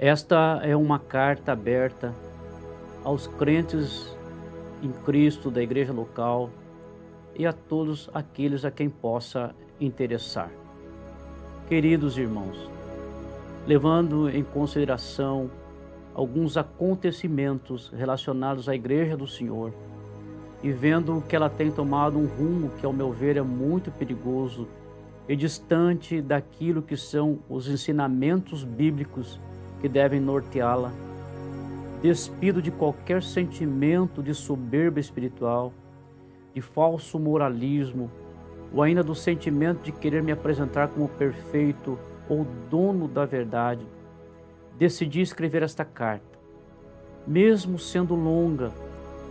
Esta é uma carta aberta aos crentes em Cristo da igreja local e a todos aqueles a quem possa interessar. Queridos irmãos, levando em consideração alguns acontecimentos relacionados à igreja do Senhor e vendo que ela tem tomado um rumo que, ao meu ver, é muito perigoso e distante daquilo que são os ensinamentos bíblicos que devem norteá-la, despido de qualquer sentimento de soberba espiritual, de falso moralismo, ou ainda do sentimento de querer me apresentar como perfeito ou dono da verdade, decidi escrever esta carta. Mesmo sendo longa,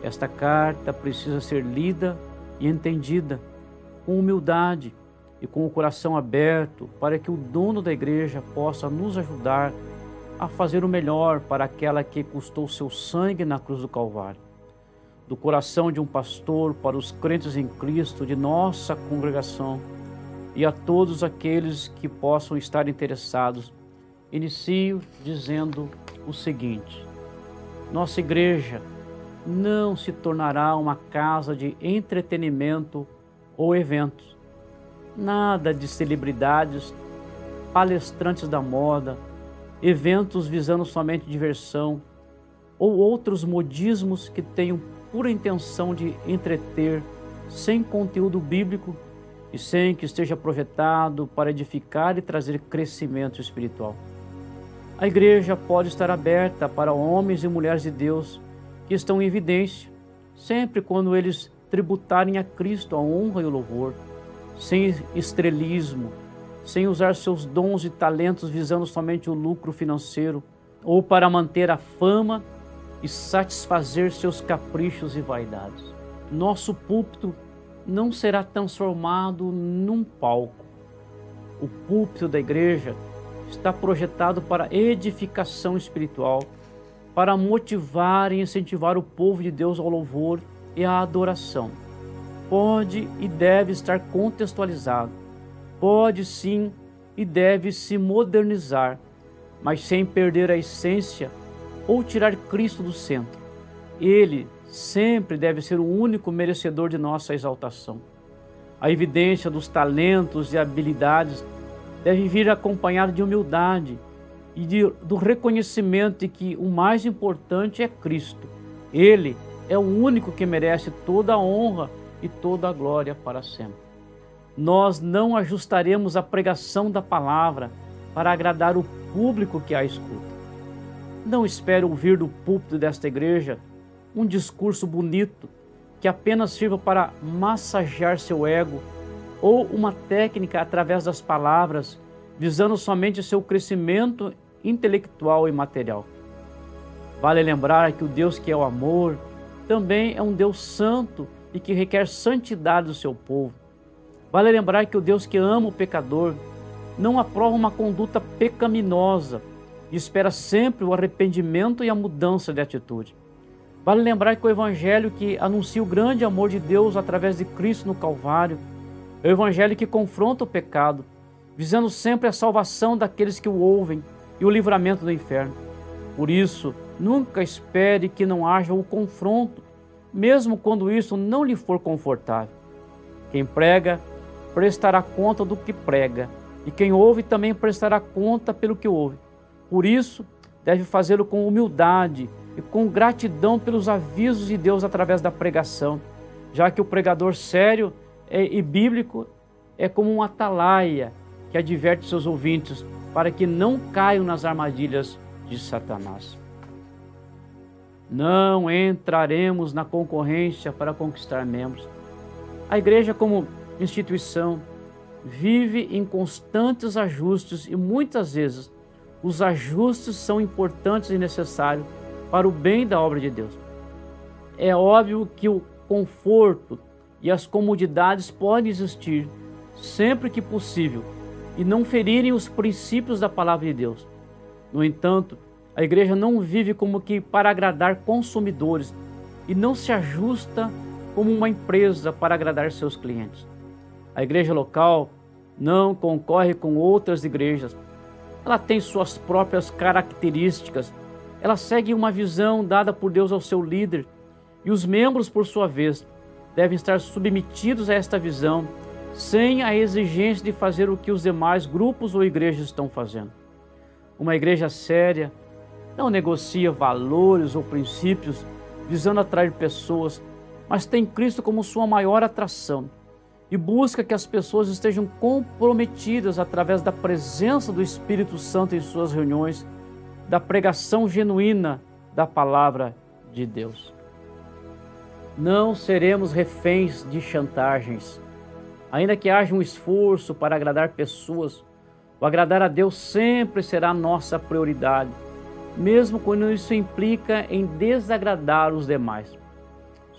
esta carta precisa ser lida e entendida com humildade e com o coração aberto para que o dono da igreja possa nos ajudar a fazer o melhor para aquela que custou seu sangue na cruz do Calvário. Do coração de um pastor para os crentes em Cristo de nossa congregação e a todos aqueles que possam estar interessados, inicio dizendo o seguinte: nossa igreja não se tornará uma casa de entretenimento ou eventos. Nada de celebridades, palestrantes da moda, eventos visando somente diversão ou outros modismos que tenham pura intenção de entreter, sem conteúdo bíblico e sem que esteja projetado para edificar e trazer crescimento espiritual. A igreja pode estar aberta para homens e mulheres de Deus que estão em evidência, sempre quando eles tributarem a Cristo a honra e o louvor, sem estrelismo, sem usar seus dons e talentos visando somente o lucro financeiro ou para manter a fama e satisfazer seus caprichos e vaidades. Nosso púlpito não será transformado num palco. O púlpito da igreja está projetado para edificação espiritual, para motivar e incentivar o povo de Deus ao louvor e à adoração. Pode e deve estar contextualizado. Pode sim e deve se modernizar, mas sem perder a essência ou tirar Cristo do centro. Ele sempre deve ser o único merecedor de nossa exaltação. A evidência dos talentos e habilidades deve vir acompanhada de humildade e do reconhecimento de que o mais importante é Cristo. Ele é o único que merece toda a honra e toda a glória para sempre. Nós não ajustaremos a pregação da palavra para agradar o público que a escuta. Não espere ouvir do púlpito desta igreja um discurso bonito que apenas sirva para massagear seu ego ou uma técnica através das palavras visando somente seu crescimento intelectual e material. Vale lembrar que o Deus que é o amor também é um Deus santo e que requer santidade do seu povo. Vale lembrar que o Deus que ama o pecador não aprova uma conduta pecaminosa e espera sempre o arrependimento e a mudança de atitude. Vale lembrar que o Evangelho que anuncia o grande amor de Deus através de Cristo no Calvário é o Evangelho que confronta o pecado, visando sempre a salvação daqueles que o ouvem e o livramento do inferno. Por isso, nunca espere que não haja o confronto, mesmo quando isso não lhe for confortável. Quem prega prestará conta do que prega, e quem ouve também prestará conta pelo que ouve. Por isso, deve fazê-lo com humildade e com gratidão pelos avisos de Deus através da pregação, já que o pregador sério e bíblico é como um atalaia que adverte seus ouvintes para que não caiam nas armadilhas de Satanás. Não entraremos na concorrência para conquistar membros. A igreja, como instituição, vive em constantes ajustes e muitas vezes os ajustes são importantes e necessários para o bem da obra de Deus. É óbvio que o conforto e as comodidades podem existir sempre que possível e não ferirem os princípios da palavra de Deus. No entanto, a igreja não vive como que para agradar consumidores e não se ajusta como uma empresa para agradar seus clientes. A igreja local não concorre com outras igrejas, ela tem suas próprias características, ela segue uma visão dada por Deus ao seu líder, e os membros, por sua vez, devem estar submetidos a esta visão, sem a exigência de fazer o que os demais grupos ou igrejas estão fazendo. Uma igreja séria não negocia valores ou princípios visando atrair pessoas, mas tem Cristo como sua maior atração e busca que as pessoas estejam comprometidas através da presença do Espírito Santo em suas reuniões, da pregação genuína da palavra de Deus. Não seremos reféns de chantagens. Ainda que haja um esforço para agradar pessoas, o agradar a Deus sempre será nossa prioridade, mesmo quando isso implica em desagradar os demais.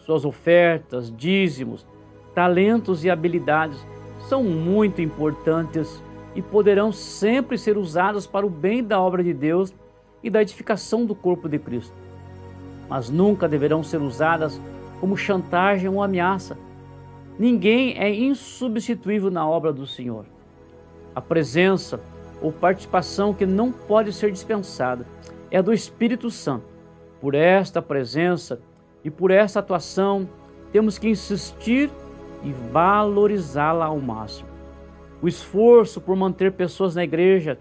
Suas ofertas, dízimos, talentos e habilidades são muito importantes e poderão sempre ser usadas para o bem da obra de Deus e da edificação do corpo de Cristo. Mas nunca deverão ser usadas como chantagem ou ameaça. Ninguém é insubstituível na obra do Senhor. A presença ou participação que não pode ser dispensada é a do Espírito Santo. Por esta presença e por esta atuação, temos que insistir e valorizá-la ao máximo. O esforço por manter pessoas na igreja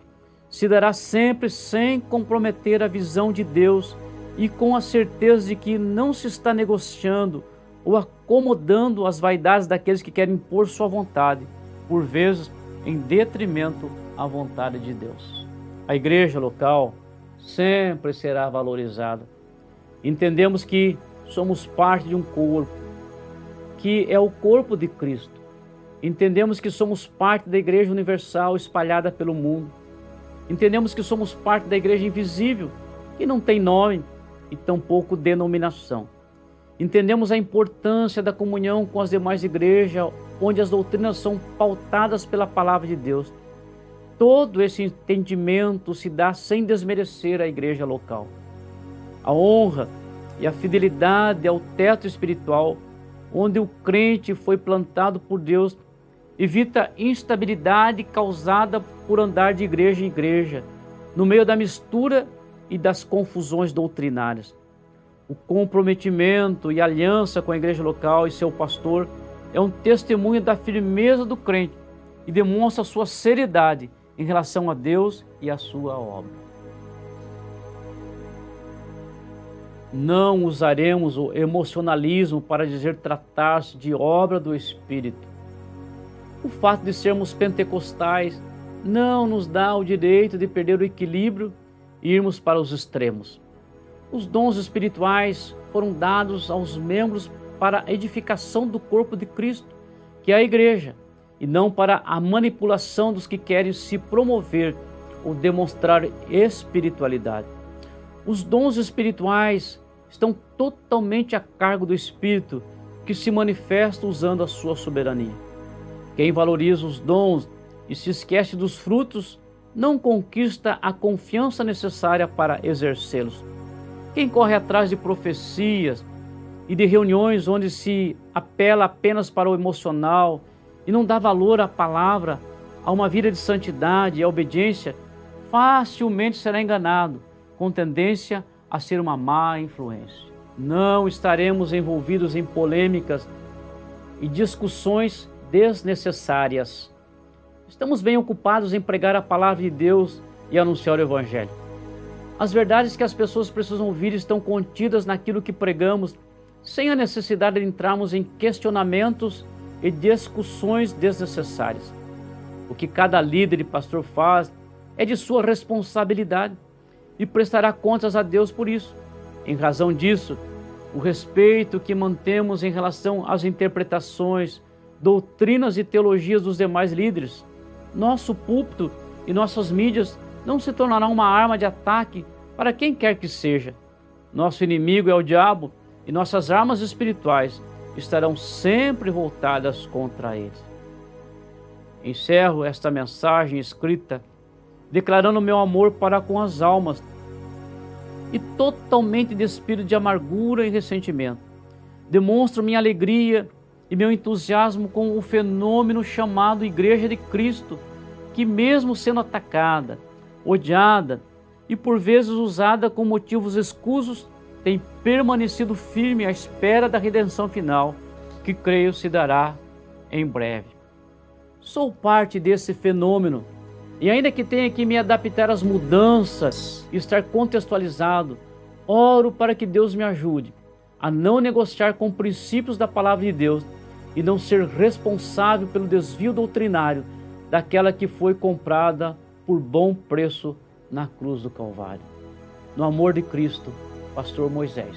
se dará sempre sem comprometer a visão de Deus e com a certeza de que não se está negociando ou acomodando as vaidades daqueles que querem impor sua vontade, por vezes em detrimento à vontade de Deus. A igreja local sempre será valorizada. Entendemos que somos parte de um corpo, que é o corpo de Cristo. Entendemos que somos parte da Igreja Universal espalhada pelo mundo. Entendemos que somos parte da Igreja Invisível, que não tem nome e tampouco denominação. Entendemos a importância da comunhão com as demais igrejas, onde as doutrinas são pautadas pela palavra de Deus. Todo esse entendimento se dá sem desmerecer a igreja local. A honra e a fidelidade ao teto espiritual, onde o crente foi plantado por Deus, evita instabilidade causada por andar de igreja em igreja, no meio da mistura e das confusões doutrinárias. O comprometimento e aliança com a igreja local e seu pastor é um testemunho da firmeza do crente e demonstra sua seriedade em relação a Deus e a sua obra. Não usaremos o emocionalismo para dizer tratar-se de obra do Espírito. O fato de sermos pentecostais não nos dá o direito de perder o equilíbrio e irmos para os extremos. Os dons espirituais foram dados aos membros para a edificação do corpo de Cristo, que é a igreja, e não para a manipulação dos que querem se promover ou demonstrar espiritualidade. Os dons espirituais estão totalmente a cargo do Espírito, que se manifesta usando a sua soberania. Quem valoriza os dons e se esquece dos frutos, não conquista a confiança necessária para exercê-los. Quem corre atrás de profecias e de reuniões onde se apela apenas para o emocional e não dá valor à palavra, a uma vida de santidade e obediência, facilmente será enganado, com tendência a ser uma má influência. Não estaremos envolvidos em polêmicas e discussões desnecessárias. Estamos bem ocupados em pregar a palavra de Deus e anunciar o Evangelho. As verdades que as pessoas precisam ouvir estão contidas naquilo que pregamos, sem a necessidade de entrarmos em questionamentos e discussões desnecessárias. O que cada líder e pastor faz é de sua responsabilidade e prestará contas a Deus por isso. Em razão disso, o respeito que mantemos em relação às interpretações, doutrinas e teologias dos demais líderes, nosso púlpito e nossas mídias não se tornarão uma arma de ataque para quem quer que seja. Nosso inimigo é o diabo e nossas armas espirituais estarão sempre voltadas contra ele. Encerro esta mensagem escrita declarando meu amor para com as almas e totalmente despido de amargura e ressentimento. Demonstro minha alegria e meu entusiasmo com o fenômeno chamado Igreja de Cristo, que mesmo sendo atacada, odiada e por vezes usada com motivos escusos, tem permanecido firme à espera da redenção final, que creio se dará em breve. Sou parte desse fenômeno e ainda que tenha que me adaptar às mudanças e estar contextualizado, oro para que Deus me ajude a não negociar com princípios da palavra de Deus e não ser responsável pelo desvio doutrinário daquela que foi comprada por bom preço na cruz do Calvário. No amor de Cristo, Pastor Moisés.